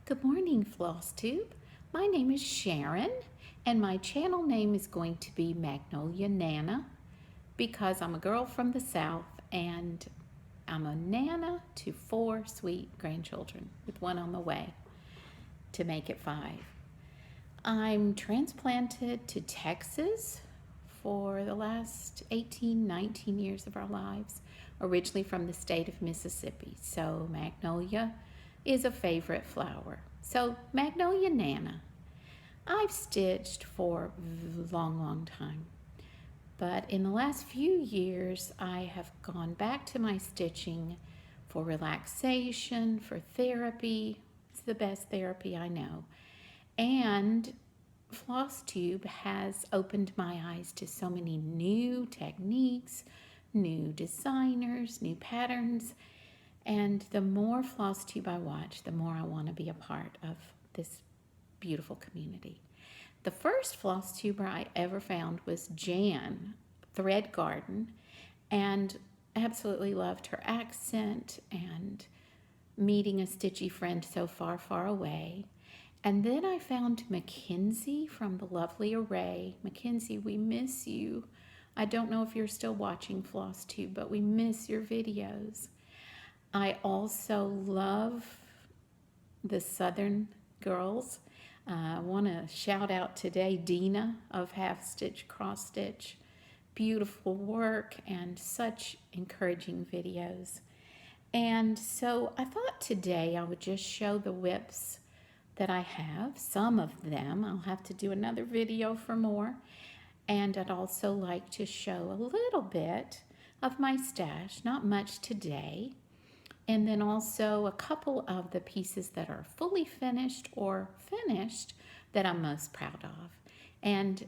Good morning, Flosstube. My name is Sharon, and my channel name is going to be Magnolia Nana because I'm a girl from the South and I'm a Nana to 4 sweet grandchildren with one on the way to make it 5. I'm transplanted to Texas for the last 18, 19 years of our lives, originally from the state of Mississippi. So Magnolia is a favorite flower. So Magnolia Nana. I've stitched for a long time, but in the last few years I have gone back to my stitching for relaxation, for therapy. It's the best therapy I know. And Flosstube has opened my eyes to so many new techniques, new designers, new patterns, and the more Flosstube I watch, the more I want to be a part of this beautiful community. The first Flosstuber I ever found was Jan Thread Garden, and absolutely loved her accent and meeting a stitchy friend so far, far away. And then I found Mackenzie from the Lovely Array. Mackenzie, we miss you. I don't know if you're still watching Flosstube, but we miss your videos. I also love the Southern girls. I want to shout out today Dina of Half Stitch Cross Stitch. Beautiful work and such encouraging videos. And so I thought today I would just show the whips that I have, some of them. I'll have to do another video for more. And I'd also like to show a little bit of my stash, not much today. And then also a couple of the pieces that are fully finished or finished that I'm most proud of. And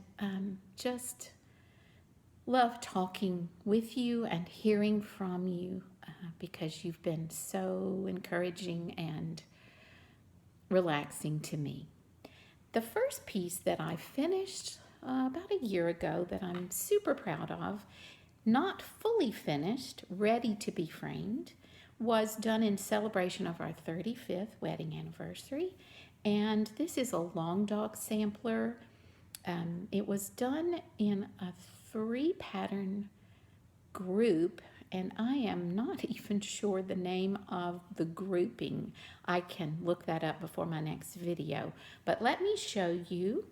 just love talking with you and hearing from you because you've been so encouraging and relaxing to me. The first piece that I finished about a year ago that I'm super proud of, not fully finished, ready to be framed, was done in celebration of our 35th wedding anniversary. And this is a long dog sampler. It was done in a 3-pattern group, and I am not even sure the name of the grouping. I can look that up before my next video. But let me show you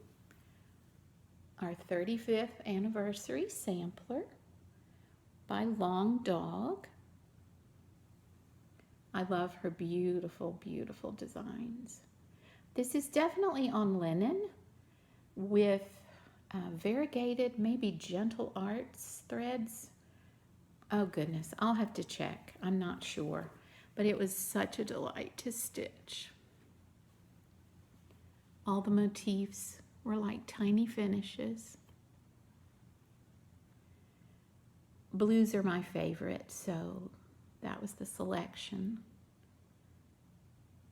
our 35th anniversary sampler by Long Dog. I love her beautiful, beautiful designs. This is definitely on linen with variegated, maybe gentle arts threads. Oh goodness, I'll have to check. I'm not sure, but it was such a delight to stitch. All the motifs were like tiny finishes. Blues are my favorite, so that was the selection.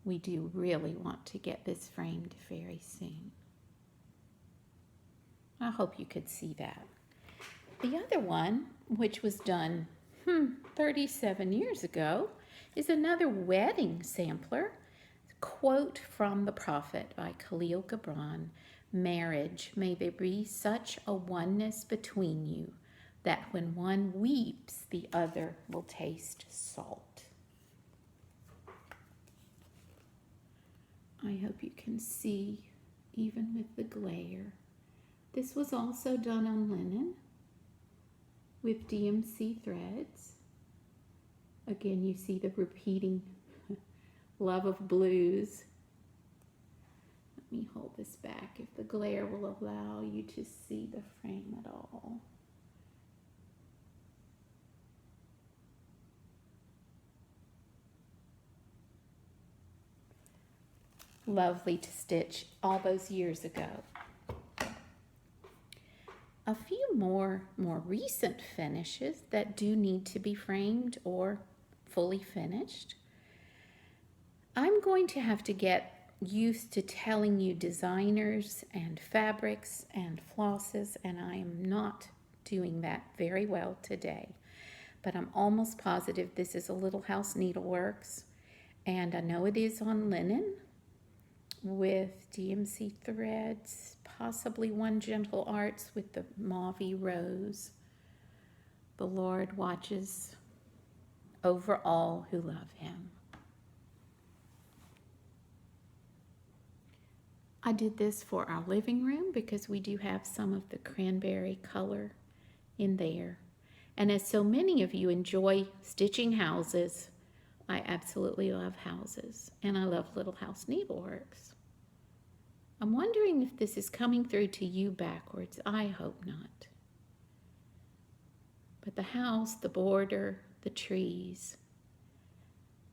We do really want to get this framed very soon. I hope you could see that. The other one, which was done 37 years ago, is another wedding sampler. Quote from the Prophet by Khalil Gibran: "Marriage, may there be such a oneness between you that when one weeps, the other will taste salt." I hope you can see even with the glare. This was also done on linen with DMC threads. Again, you see the repeating love of blues. Let me hold this back if the glare will allow you to see the frame at all. Lovely to stitch all those years ago. A few more recent finishes that do need to be framed or fully finished. I'm going to have to get used to telling you designers and fabrics and flosses, and I am not doing that very well today. But I'm almost positive this is a Little House Needleworks, and I know it is on linen. with DMC threads, possibly one Gentle Arts with the mauvey rose. The Lord watches over all who love him. I did this for our living room because we do have some of the cranberry color in there. And as so many of you enjoy stitching houses, I absolutely love houses, and I love Little House Needleworks. I'm wondering if this is coming through to you backwards. I hope not. But the house, the border, the trees,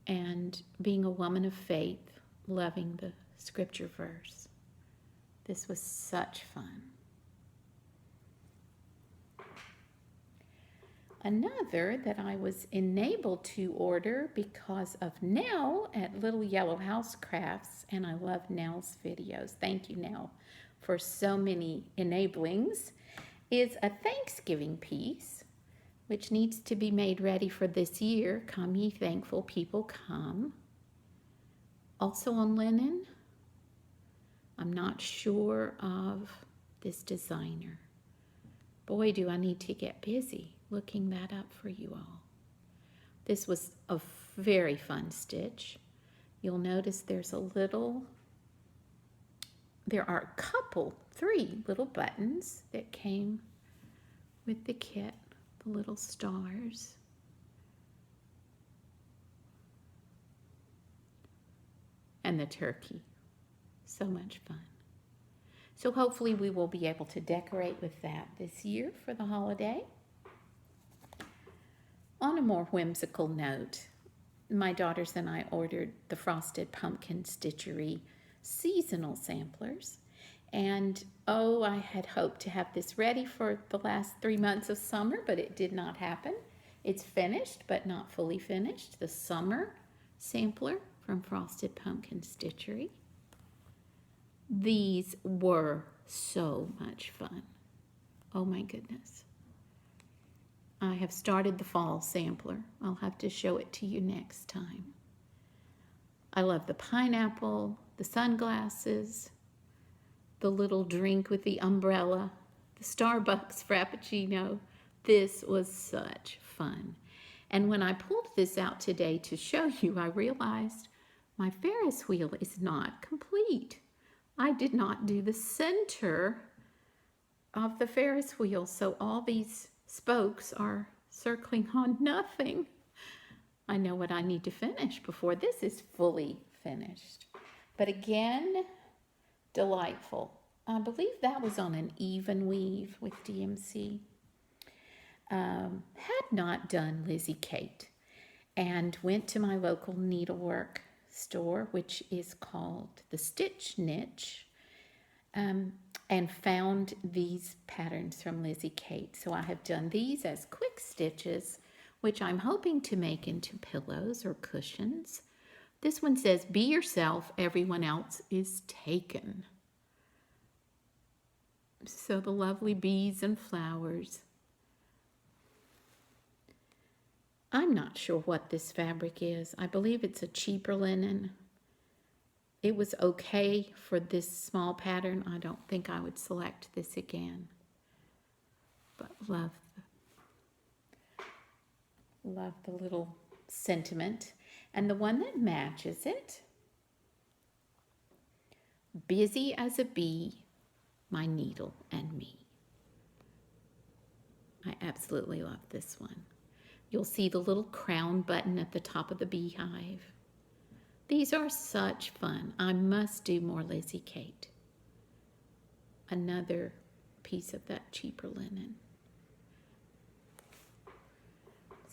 and being a woman of faith, loving the scripture verse. This was such fun. Another that I was enabled to order because of Nell at Little Yellow House Crafts, and I love Nell's videos. Thank you, Nell, for so many enablings, is a Thanksgiving piece, which needs to be made ready for this year. Come ye thankful people, come. Also on linen. I'm not sure of this designer. Boy, do I need to get busy looking that up for you all. This was a very fun stitch. You'll notice there are a couple, 3 little buttons that came with the kit, the little stars. And the turkey. So much fun. So hopefully we will be able to decorate with that this year for the holiday. On a more whimsical note, my daughters and I ordered the Frosted Pumpkin Stitchery seasonal samplers. And oh, I had hoped to have this ready for the last 3 months of summer, but it did not happen. It's finished, but not fully finished. The summer sampler from Frosted Pumpkin Stitchery. These were so much fun. Oh my goodness. I have started the fall sampler. I'll have to show it to you next time. I love the pineapple, the sunglasses, the little drink with the umbrella, the Starbucks Frappuccino. This was such fun. And when I pulled this out today to show you, I realized my Ferris wheel is not complete. I did not do the center of the Ferris wheel, so all these spokes are circling on nothing. I know what I need to finish before this is fully finished. But again, delightful. I believe that was on an even weave with DMC. Had not done Lizzie Kate and went to my local needlework store, which is called the Stitch Niche, and found these patterns from Lizzie Kate. So I have done these as quick stitches, which I'm hoping to make into pillows or cushions. This one says, "Be yourself, everyone else is taken." So the lovely bees and flowers. I'm not sure what this fabric is. I believe it's a cheaper linen. It was okay for this small pattern. I don't think I would select this again. But love the little sentiment. And the one that matches it, "Busy as a bee, my needle and me." I absolutely love this one. You'll see the little crown button at the top of the beehive. These are such fun. I must do more Lizzie Kate. Another piece of that cheaper linen.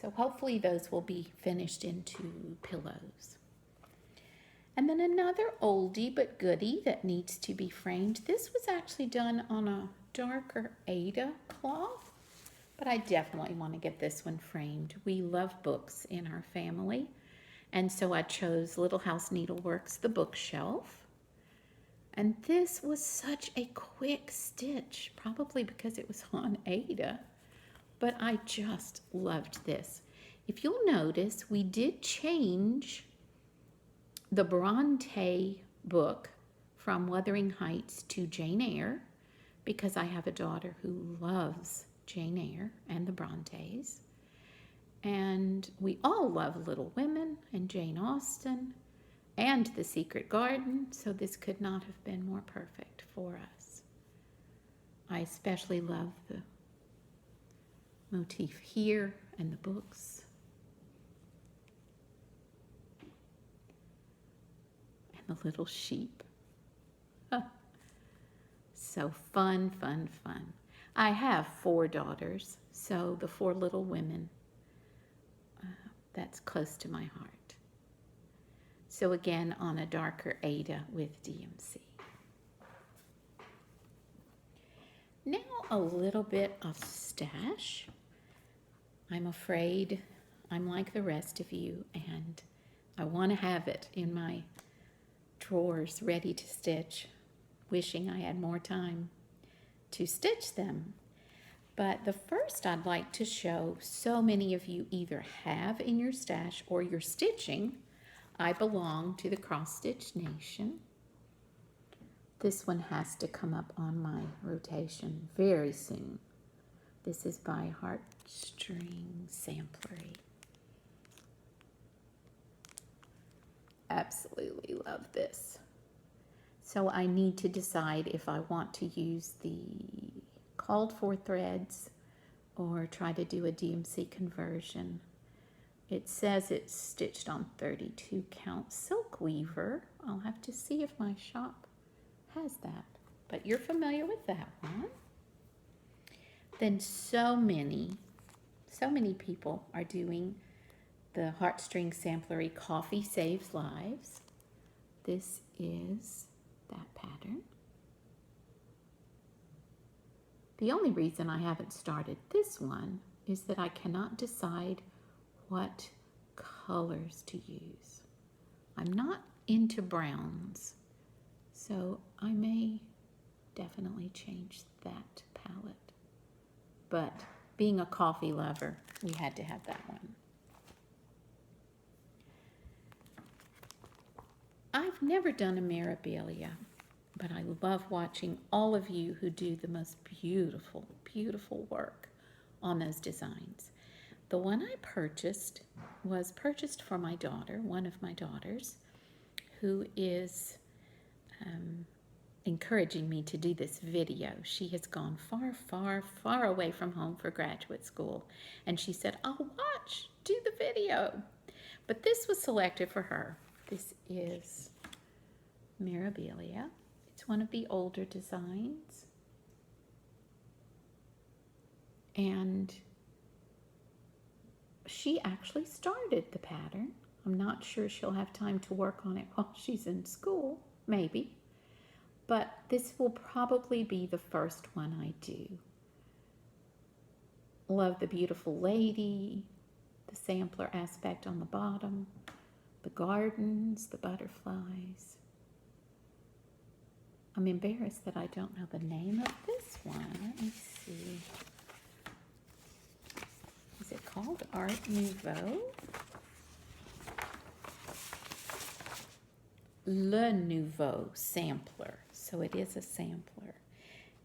So hopefully those will be finished into pillows. And then another oldie but goodie that needs to be framed. This was actually done on a darker Ada cloth, but I definitely want to get this one framed. We love books in our family. And so I chose Little House Needleworks, the bookshelf. And this was such a quick stitch, probably because it was on Ada, but I just loved this. If you'll notice, we did change the Bronte book from Wuthering Heights to Jane Eyre, because I have a daughter who loves Jane Eyre and the Brontes. And we all love Little Women and Jane Austen and The Secret Garden, so this could not have been more perfect for us. I especially love the motif here and the books. And the little sheep. So fun, fun, fun. I have 4 daughters, so the 4 Little Women, that's close to my heart. So again, on a darker Ada with DMC. Now a little bit of stash. I'm afraid I'm like the rest of you, and I want to have it in my drawers ready to stitch, wishing I had more time to stitch them. But the first I'd like to show, so many of you either have in your stash or you're stitching. I belong to the Cross Stitch Nation. This one has to come up on my rotation very soon. This is by Heartstring Samplery. Absolutely love this. So I need to decide if I want to use the called for threads or try to do a DMC conversion. It says it's stitched on 32 count silk weaver. I'll have to see if my shop has that, but you're familiar with that one. Then so many people are doing the Heartstring Samplery Coffee Saves Lives. This is that pattern. The only reason I haven't started this one is that I cannot decide what colors to use. I'm not into browns, so I may definitely change that palette. But being a coffee lover, we had to have that one. I've never done a Mirabilia, but I love watching all of you who do the most beautiful, beautiful work on those designs. The one I purchased was purchased for my daughter, one of my daughters, who is encouraging me to do this video. She has gone far, far, far away from home for graduate school, and she said, I'll watch, do the video. But this was selected for her. This is Mirabilia. It's one of the older designs. And she actually started the pattern. I'm not sure she'll have time to work on it while she's in school, maybe. But this will probably be the first one I do. Love the beautiful lady, the sampler aspect on the bottom, the gardens, the butterflies. I'm embarrassed that I don't know the name of this one. Let me see. Is it called Art Nouveau? Le Nouveau Sampler. So it is a sampler.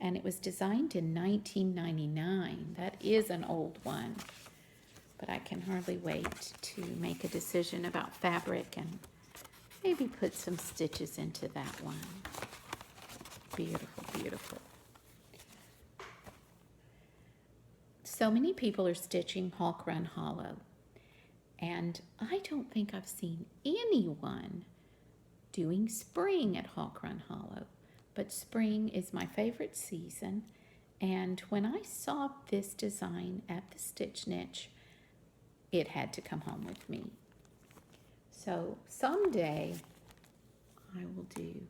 And it was designed in 1999. That is an old one. But I can hardly wait to make a decision about fabric and maybe put some stitches into that one. Beautiful, beautiful. So many people are stitching Hawk Run Hollow, and I don't think I've seen anyone doing spring at Hawk Run Hollow, but spring is my favorite season, and when I saw this design at the Stitch Niche, it had to come home with me. So someday I will do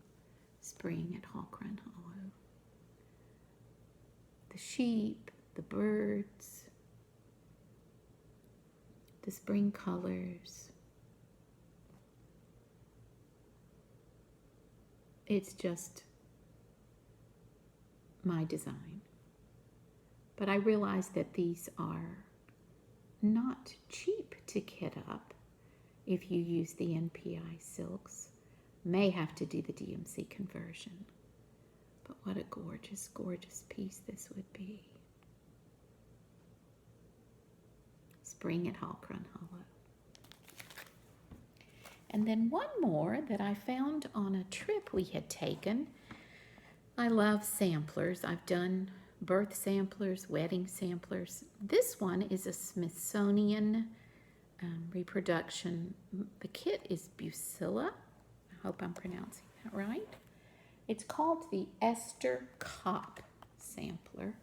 spring at Hawk Run Hollow. The sheep, the birds, the spring colors. It's just my design. But I realize that these are not cheap to kit up if you use the NPI silks. May have to do the DMC conversion. But what a gorgeous, gorgeous piece this would be. Spring at Holcrun Hollow. And then one more that I found on a trip we had taken. I love samplers. I've done birth samplers, wedding samplers. This one is a Smithsonian reproduction. The kit is Bucilla. I hope I'm pronouncing that right. It's called the Esther Kopp sampler.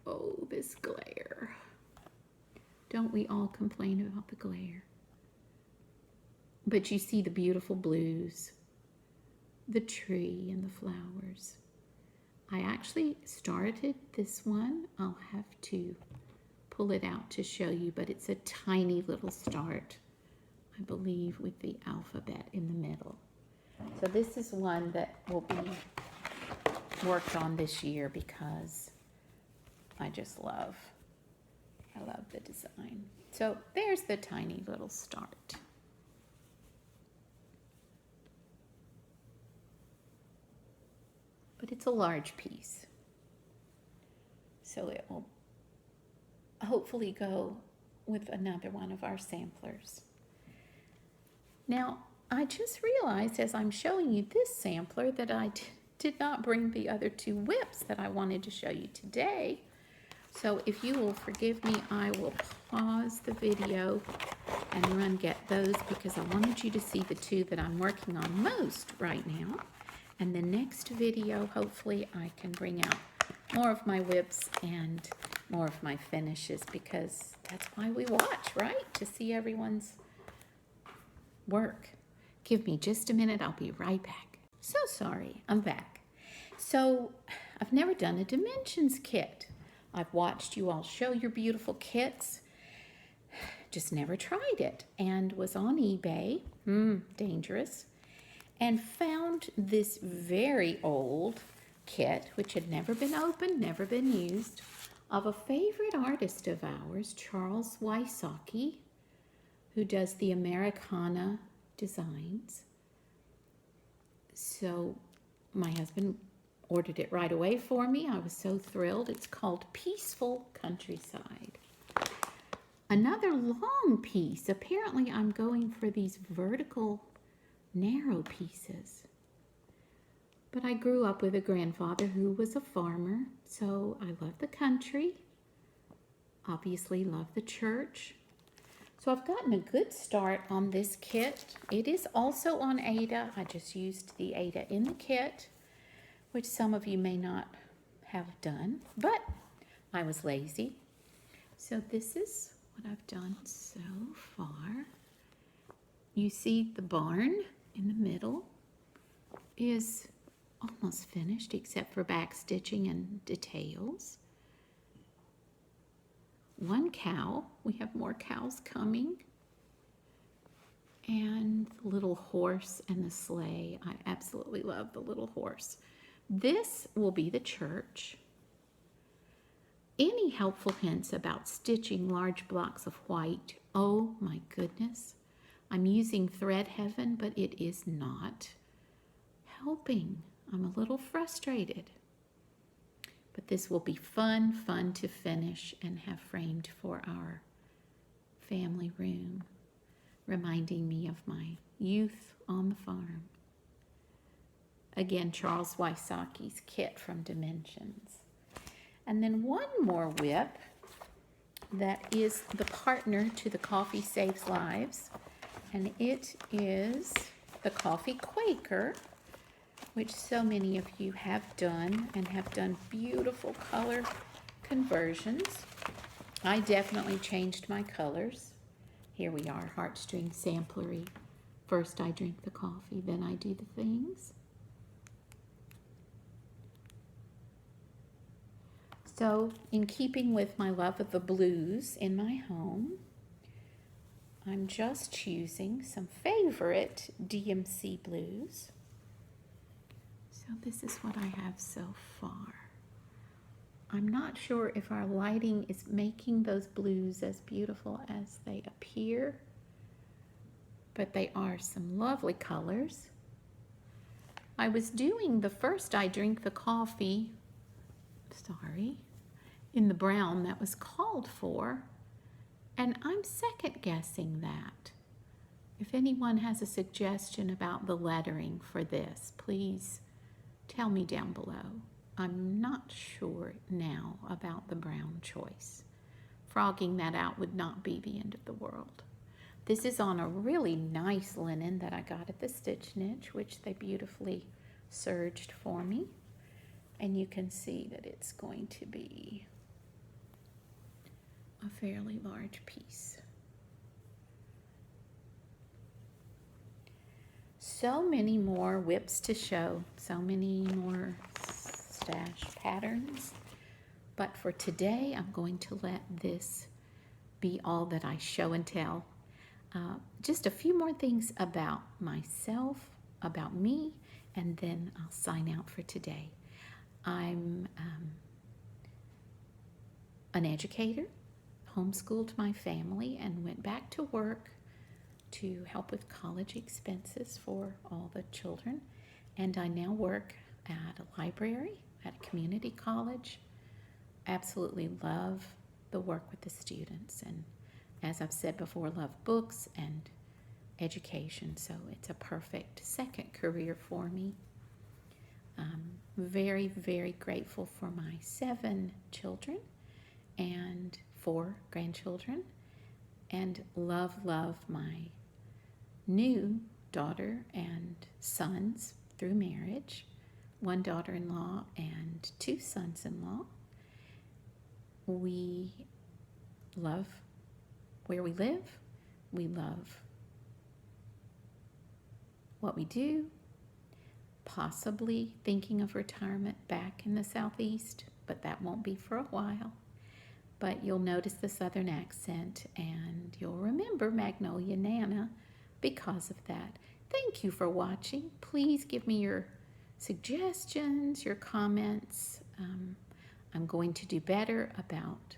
Oh, this glare. Don't we all complain about the glare? But you see the beautiful blues, the tree and the flowers. I actually started this one. I'll have to pull it out to show you, but it's a tiny little start, I believe, with the alphabet in the middle. So this is one that will be worked on this year because I just love the design. So there's the tiny little start. But it's a large piece. So it will hopefully go with another one of our samplers. Now, I just realized as I'm showing you this sampler that I did not bring the other two whips that I wanted to show you today. So if you will forgive me, I will pause the video and run get those because I wanted you to see the two that I'm working on most right now. And the next video, hopefully I can bring out more of my whips and more of my finishes because that's why we watch, right? To see everyone's work. Give me just a minute, I'll be right back. So sorry, I'm back. So I've never done a dimensions kit. I've watched you all show your beautiful kits, just never tried it, and was on eBay, dangerous, and found this very old kit, which had never been opened, never been used, of a favorite artist of ours, Charles Wysocki, who does the Americana designs. So my husband ordered it right away for me. I was so thrilled. It's called Peaceful Countryside. Another long piece. Apparently I'm going for these vertical narrow pieces. But I grew up with a grandfather who was a farmer, so I love the country. Obviously love the church. So I've gotten a good start on this kit. It is also on Ada. I just used the Ada in the kit, which some of you may not have done, but I was lazy. So this is what I've done so far. You see the barn in the middle is almost finished except for back stitching and details. One cow, we have more cows coming, and the little horse and the sleigh. I absolutely love the little horse. This will be the church. Any helpful hints about stitching large blocks of white? Oh my goodness. I'm using Thread Heaven, but it is not helping. I'm a little frustrated. But this will be fun to finish and have framed for our family room, reminding me of my youth on the farm. Again, Charles Wysocki's kit from Dimensions. And then one more whip that is the partner to the Coffee Saves Lives, and it is the Coffee Quaker, which so many of you have done and have done beautiful color conversions. I definitely changed my colors. Here we are, heartstring samplery. First I drink the coffee, then I do the things. So in keeping with my love of the blues in my home, I'm just choosing some favorite DMC blues. So this is what I have so far. I'm not sure if our lighting is making those blues as beautiful as they appear, but they are some lovely colors. I was doing the first I drink the coffee, in the brown that was called for, and I'm second guessing that. If anyone has a suggestion about the lettering for this, please tell me down below. I'm not sure now about the brown choice. Frogging that out would not be the end of the world. This is on a really nice linen that I got at the Stitch Niche, which they beautifully serged for me. And you can see that it's going to be a fairly large piece. So many more whips to show, so many more stash patterns. But for today, I'm going to let this be all that I show and tell. Just a few more things about myself, about me, and then I'll sign out for today. I'm an educator, homeschooled my family, and went back to work to help with college expenses for all the children. And I now work at a library, at a community college. Absolutely love the work with the students, and as I've said before, love books and education, so it's a perfect second career for me. Very, very grateful for my 7 children and 4 grandchildren, and love my new daughter and sons through marriage, 1 daughter-in-law and 2 sons-in-law. We love where we live. We love what we do. Possibly thinking of retirement back in the Southeast, but that won't be for a while. But you'll notice the Southern accent, and you'll remember Magnolia Nana because of that. Thank you for watching. Please give me your suggestions, your comments. I'm going to do better about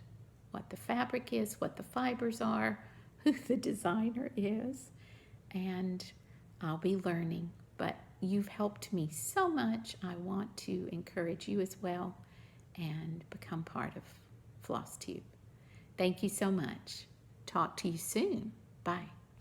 what the fabric is, what the fibers are, who the designer is, and I'll be learning. But you've helped me so much. I want to encourage you as well and become part of Flosstube. Thank you so much. Talk to you soon. Bye.